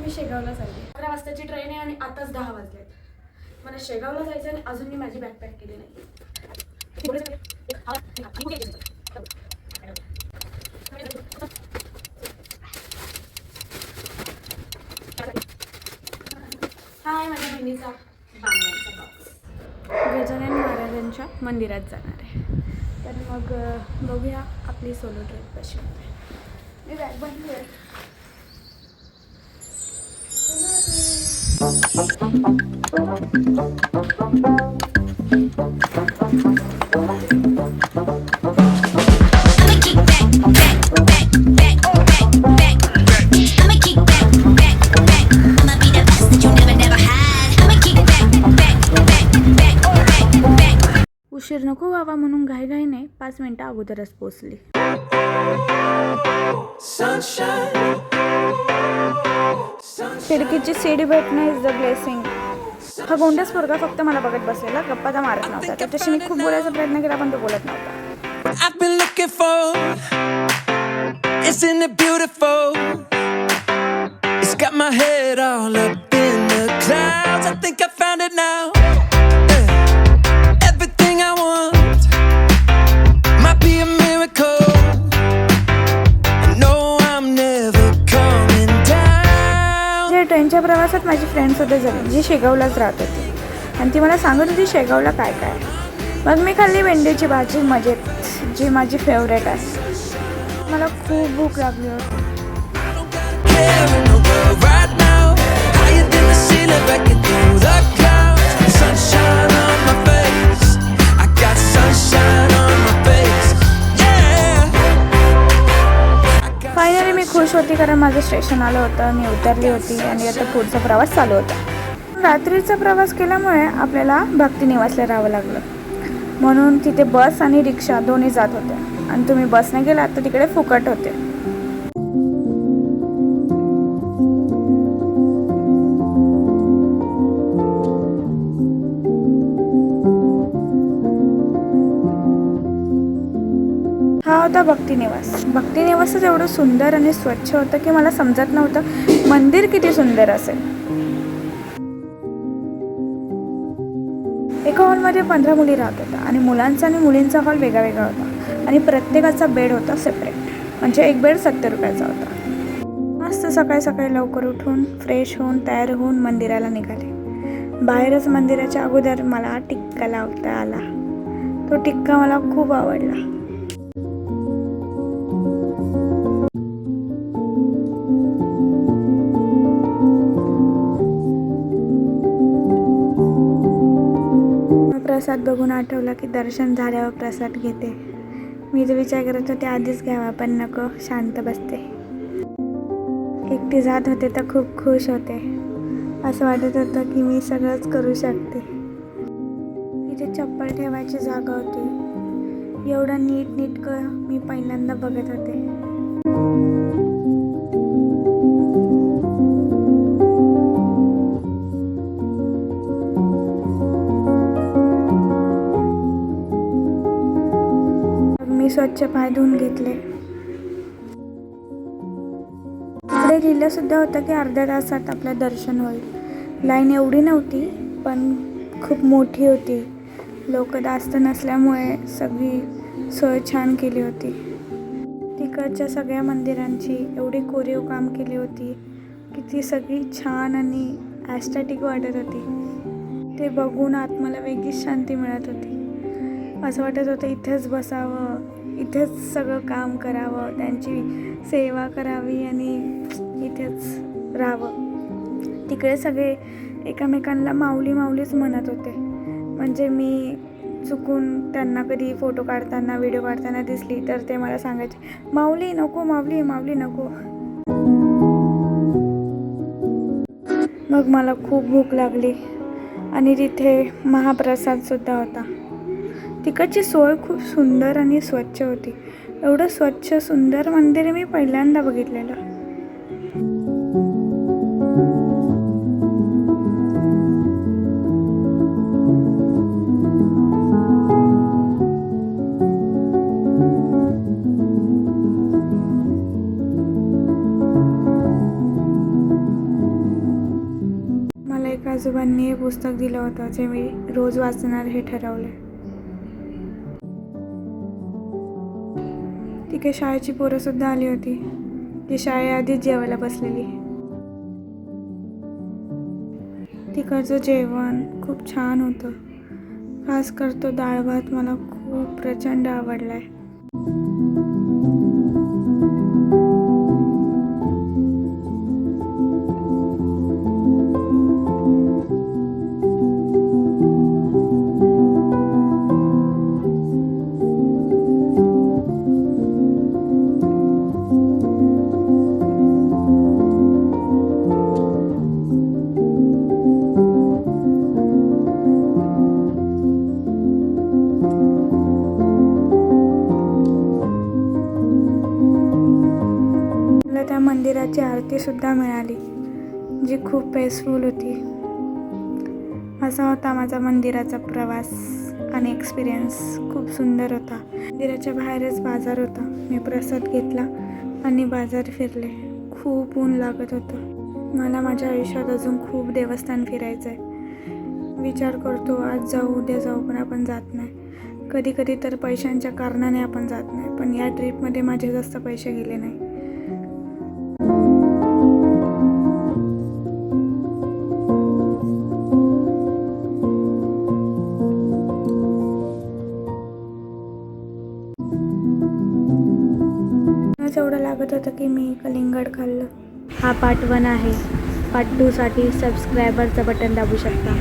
मी शेगावला चालली. 11 वाजताची ट्रेन आहे आणि आताच 10 वाजलेत. मला शेगावला जायचं आणि अजून मी माझी बॅग पॅक केली नाही. हाय, माझ्या बहिणीचा बांगड्यांचा बॉक्स. गजानन महाराजांच्या मंदिरात जाणार आहे. तर मग बघूया आपली सोलो ट्रिप कशी होते. मी बॅग बनली आहे. उशीर नको व्हावा म्हणून घाईघाईने 5 मिनिटं अगोदरच पोचली. खिडकीची सीडी भेटणे इज द ब्लेसिंग. हा गोंडस पोरगा फक्त मला बघत बसलेला, गप्पा तर मारत नव्हता. त्याच्याशी मी खूप बोलायचा प्रयत्न केला पण तो बोलत नव्हता. ट्रेनच्या प्रवासात माझी फ्रेंडसुद्धा झाली, जी शेगावलाच राहत होती आणि ती मला सांगत होती शेगावला काय काय. मग मी खाल्ली भेंडीची भाजी मजेत, जी माझी फेवरेट आहे. मला खूप भूक लागली होती. फायनली मी खुश होती कारण माझं स्टेशन आलं होतं, मी उतरली होती आणि आता पुढचा प्रवास चालू होता. रात्रीचा प्रवास केल्यामुळे आपल्याला भक्तिनिवासला राहावं लागलं, म्हणून तिथे बस आणि रिक्षा दोन्ही जात होत्या आणि तुम्ही बसने गेलात तर तिकडे फुकट होते. हा होता भक्तिनिवास. भक्तिनिवासच एवढं सुंदर आणि स्वच्छ होतं की मला समजत नव्हतं मंदिर किती सुंदर असेल. एका हॉलमध्ये 15 मुली राहत होत्या आणि मुलांचा आणि मुलींचा हॉल वेगळा वेगळा होता आणि प्रत्येकाचा बेड होता सेपरेट. म्हणजे एक बेड 70 रुपयाचा होता. मस्त सकाळी सकाळी लवकर उठून फ्रेश होऊन तयार होऊन मंदिराला निघाले. बाहेरच मंदिराच्या अगोदर मला टिक्का लावता आला. तो टिक्का मला खूप आवडला. प्रसाद बघून आठवला की दर्शन झाल्यावर प्रसाद घेते. मी तर विचार करत होते आधीच घ्यावा, पण नको, शांत बसते. एकटी जात होते तर खूप खुश होते. असं वाटत होतं की मी सगळंच करू शकते. इथे चप्पल ठेवायची जागा होती. एवढं नीटनेटकं मी पहिल्यांदा बघत होते. मी स्वच्छ पाय धुवून घेतले. इकडे लिहिलं सुद्धा होतं की अर्ध्या तासात आपलं दर्शन होईल. लाईन एवढी नव्हती पण खूप मोठी होती. लोक जास्त नसल्यामुळे सगळी सोय छान केली होती. तिकडच्या सगळ्या मंदिरांची एवढी कोरीव काम केली होती की ती सगळी छान आणि ॲस्थेटिक वाटत होती. ते बघून आत्म्याला वेगळीच शांती मिळत होती. असं वाटत होतं इथेच बसावं, इथेच सगळं काम करावं, त्यांची सेवा करावी आणि इथेच राहावं. तिकडे सगळे एकमेकांना माऊली माऊलीच म्हणत होते. म्हणजे मी चुकून त्यांना कधी फोटो काढताना व्हिडिओ काढताना दिसली तर ते मला सांगायचे, माऊली नको, माऊली माऊली नको. मग मला खूप भूक लागली आणि तिथे महाप्रसादसुद्धा होता. तिकडची सोय खूप सुंदर आणि स्वच्छ होती. एवढं स्वच्छ सुंदर मंदिर मी पहिल्यांदा बघितलेलं. आजोबांनी हे पुस्तक दिलं होतं जे मी रोज वाचणार हे ठरवलं. तिथे शाळेची पोरंसुद्धा आली होती जी शाळेआधीच जेवायला बसलेली. तिकडचं जेवण खूप छान होतं. खास कर तो डाळ भात मला खूप प्रचंड आवडला आहे. त्या मंदिराची आरतीसुद्धा मिळाली जी खूप पेसफुल होती. असा होता माझा मंदिराचा प्रवास आणि एक्सपिरियन्स खूप सुंदर होता. मंदिराच्या बाहेरच बाजार होता. मी प्रसाद घेतला आणि बाजार फिरले. खूप ऊन लागत होतं. मला माझ्या आयुष्यात अजून खूप देवस्थान फिरायचं आहे. विचार करतो आज जाऊ उद्या जाऊ पण आपण जात नाही. कधी कधी तर पैशांच्या कारणाने आपण जात नाही. पण या ट्रिपमध्ये माझे जास्त पैसे गेले नाही. एवढं लागत होतं की मी कलिंगड खाल्लं. हा पार्ट 1 आहे. पार्ट 2साठी सबस्क्रायबरचं बटन दाबू शकता.